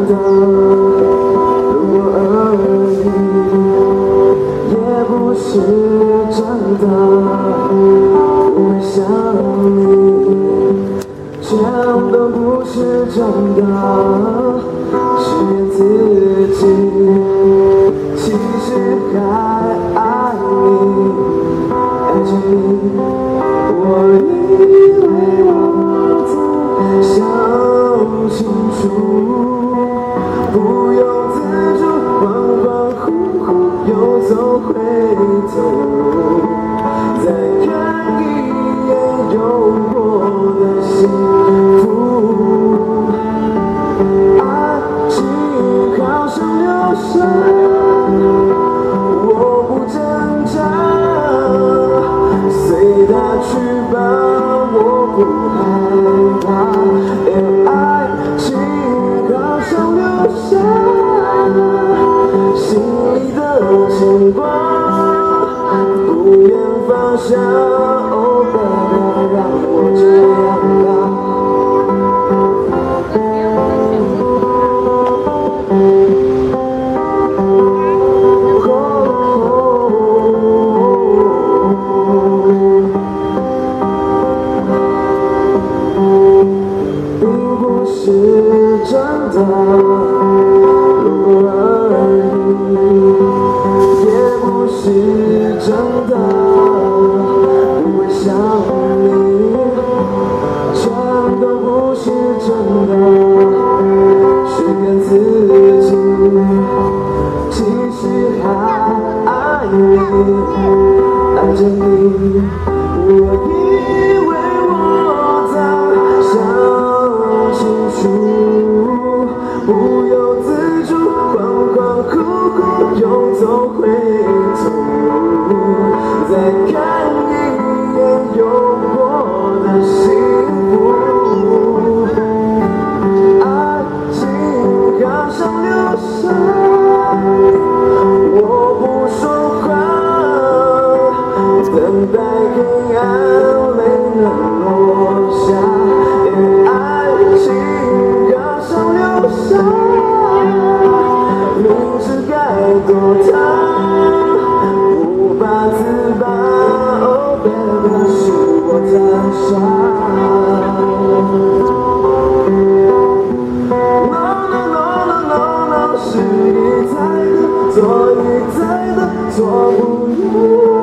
的路而已，也不是真的不会想你，全都不是真的，是骗自己。其实还爱你，爱着你，我以为我曾想清楚。不由自主，恍恍惚惚，又走回头路，再看一眼有我的幸福。爱情好像流沙，我不挣扎，随它去吧，我不害怕。爱情好像流沙，心里的牵挂不愿放下。Oh baby， 让我这样吧。并不是真的路而已，也不是真的不会想你，全都不是真的，是骗自己。其实还爱你，爱着你，我以为我早想清楚，不由自主，恍恍惚惚，又走回头路，再看一眼有我的幸福。爱情好像流沙，我不说话，等待黑暗没能落下。爱情好像流沙，明知该躲藏，无法自拔。Oh baby， 是我太傻。No， 是一再的，错一再的，错不了。